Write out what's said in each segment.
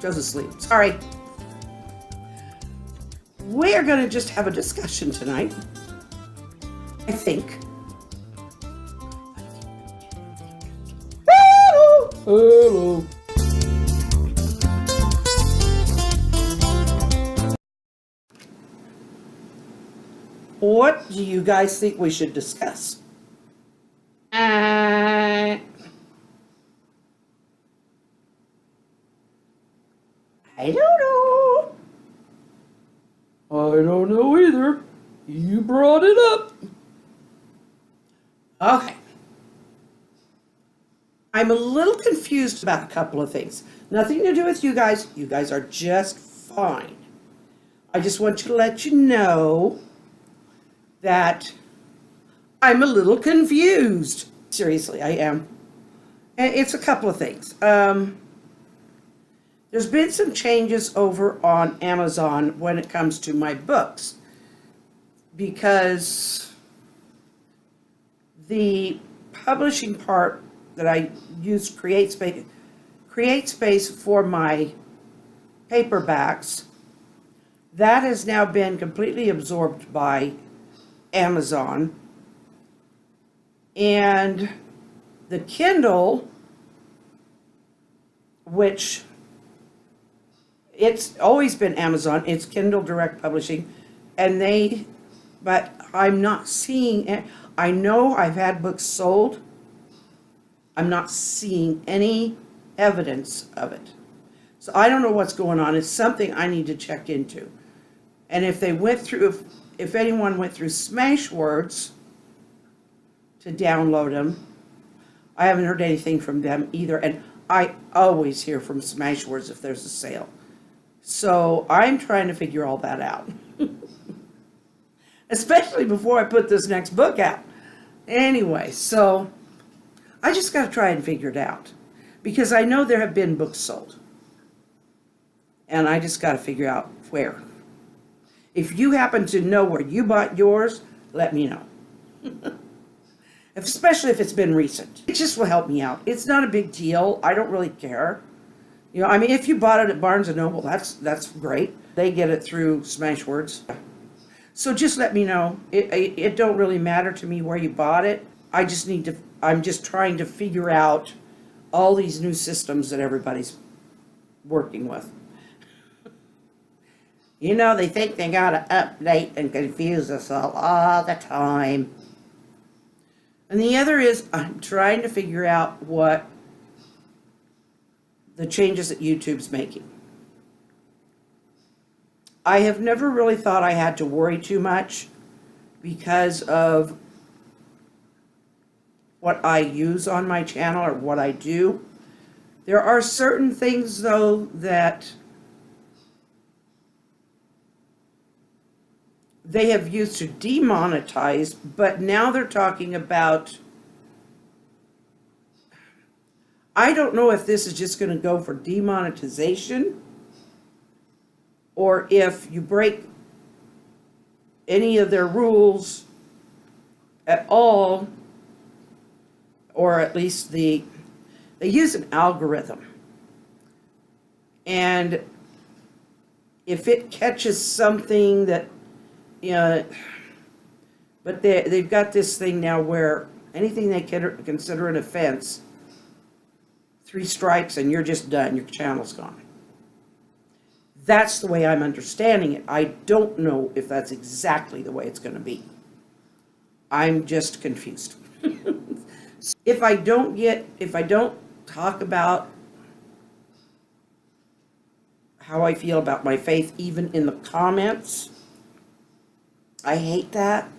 Joe's asleep. Sorry. We're going to just have a discussion tonight. I think. Hello. What do you guys think we should discuss? I don't know. I don't know either. You brought it up. Okay. I'm a little confused about a couple of things. Nothing to do with you guys. You guys are just fine. I just want you to let you know that I'm a little confused. Seriously, I am. And it's a couple of things. There's been some changes over on Amazon when it comes to my books, because the publishing part that I use create space for my paperbacks, that has now been completely absorbed by Amazon. And the Kindle, which it's always been Amazon, it's Kindle Direct Publishing, but I'm not seeing it. I know I've had books sold. I'm not seeing any evidence of it. So I don't know what's going on. It's something I need to check into. And if anyone went through Smashwords to download them, I haven't heard anything from them either. And I always hear from Smashwords if there's a sale. So I'm trying to figure all that out. Especially before I put this next book out. Anyway, so I just got to try and figure it out. Because I know there have been books sold. And I just got to figure out where. If you happen to know where you bought yours, let me know. Especially if it's been recent. It just will help me out. It's not a big deal. I don't really care. You know, I mean, if you bought it at Barnes & Noble, that's great. They get it through Smashwords. So just let me know. It don't really matter to me where you bought it. I'm just trying to figure out all these new systems that everybody's working with. You know, they think they gotta update and confuse us all the time. And the other is, I'm trying to figure out what the changes that YouTube's making. I have never really thought I had to worry too much because of what I use on my channel or what I do. There are certain things, though, that they have used to demonetize, but now they're talking about, I don't know if this is just going to go for demonetization or if you break any of their rules at all, or at least they use an algorithm. And if it catches something that, you know, but they've got this thing now where anything they consider an offense, 3 strikes and you're just done, your channel's gone. That's the way I'm understanding it. I don't know if that's exactly the way it's going to be. I'm just confused. If I don't talk about how I feel about my faith, even in the comments, I hate that.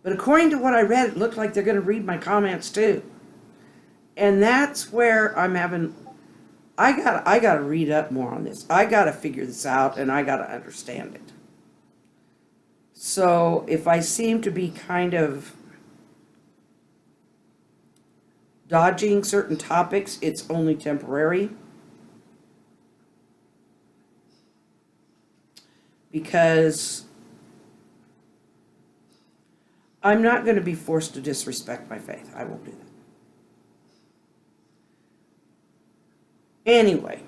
But according to what I read, it looked like they're going to read my comments too. And that's where I'm having, I gotta read up more on this. I gotta figure this out and I gotta understand it. So if I seem to be kind of dodging certain topics, it's only temporary. Because I'm not going to be forced to disrespect my faith. I won't do that. Anyway.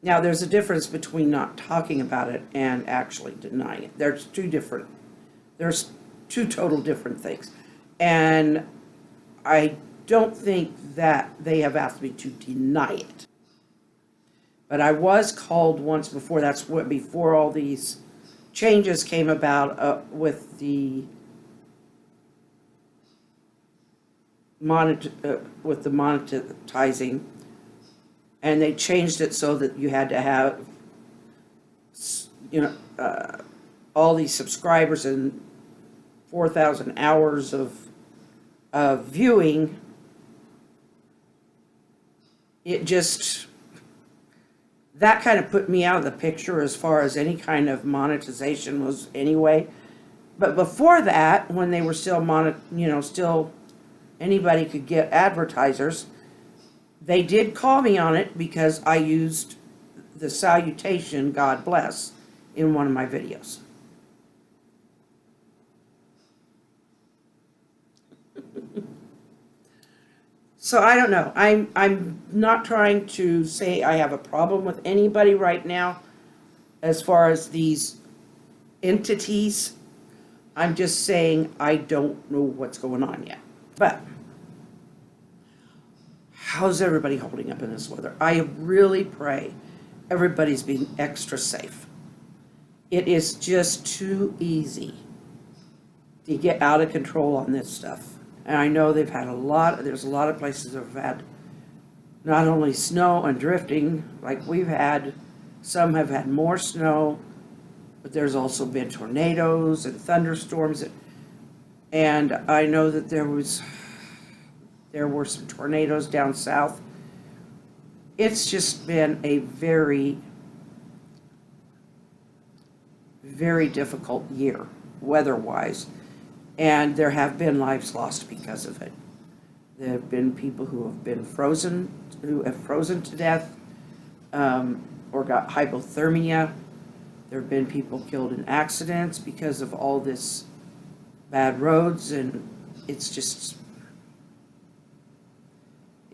Now, there's a difference between not talking about it and actually denying it. There's two total different things. And I don't think that they have asked me to deny it. But I was called once before, before all these changes came about with the monetizing, and they changed it so that you had to have, all these subscribers and 4,000 hours of viewing. It just, that kind of put me out of the picture as far as any kind of monetization was anyway. But before that, when they were still still anybody could get advertisers, they did call me on it because I used the salutation, God bless, in one of my videos. So I don't know. I'm not trying to say I have a problem with anybody right now as far as these entities. I'm just saying I don't know what's going on yet. But how's everybody holding up in this weather? I really pray everybody's being extra safe. It is just too easy to get out of control on this stuff. And I know there's a lot of places that have had not only snow and drifting like we've had, some have had more snow, but there's also been tornadoes and thunderstorms. And I know that there were some tornadoes down south. It's just been a very, very difficult year, weather-wise. And there have been lives lost because of it. There have been people who have frozen to death, or got hypothermia. There have been people killed in accidents because of all this bad roads, and it's just,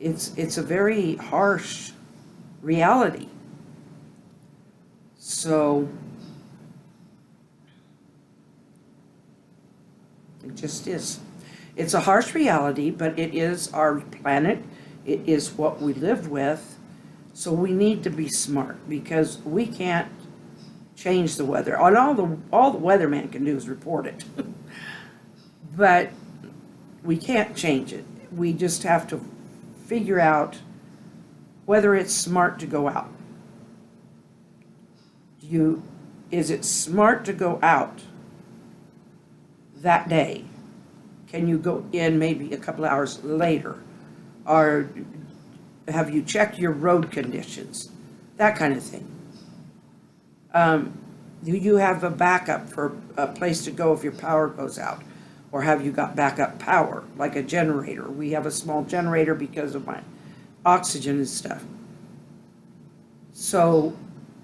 it's a very harsh reality. So it just is. It's a harsh reality, but it is our planet. It is what we live with. So we need to be smart, because we can't change the weather. And all the weatherman can do is report it. But we can't change it. We just have to figure out whether it's smart to go out. Is it smart to go out that day? Can you go in maybe a couple hours later? Or have you checked your road conditions? That kind of thing. Do you have a backup for a place to go if your power goes out? Or have you got backup power, like a generator? We have a small generator because of my oxygen and stuff. So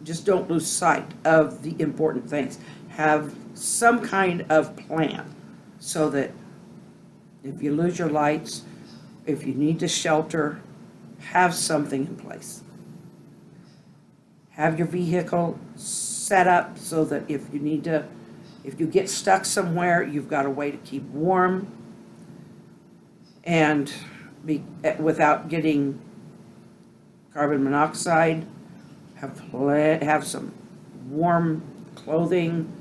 just don't lose sight of the important things. Have some kind of plan so that if you lose your lights, if you need to shelter, have something in place. Have your vehicle set up so that if you get stuck somewhere, you've got a way to keep warm and without getting carbon monoxide. Have some warm clothing,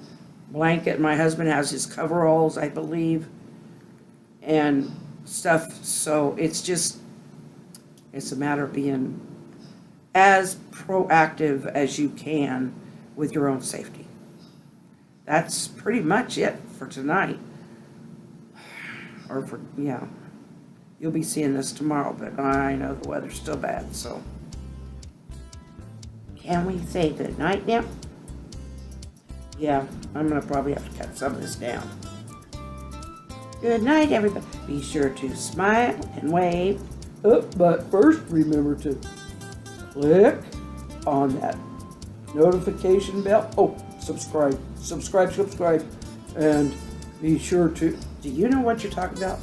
blanket. My husband has his coveralls, I believe, and stuff. So it's a matter of being as proactive as you can with your own safety. That's pretty much it for tonight. You'll be seeing this tomorrow, but I know the weather's still bad, so. Can we say good night now? Yeah, I'm gonna probably have to cut some of this down. Good night, everybody. Be sure to smile and wave. Oh, but first remember to click on that notification bell. Oh, subscribe. And be sure to, do you know what you're talking about?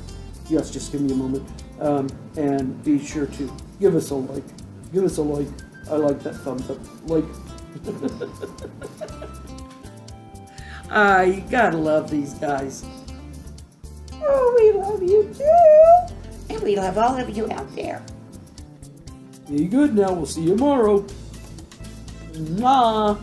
Yes, just give me a moment. And be sure to give us a like. Give us a like. I like that thumbs up. Like. You gotta love these guys. Oh, we love you too. And we love all of you out there. Be good now. We'll see you tomorrow. Mwah.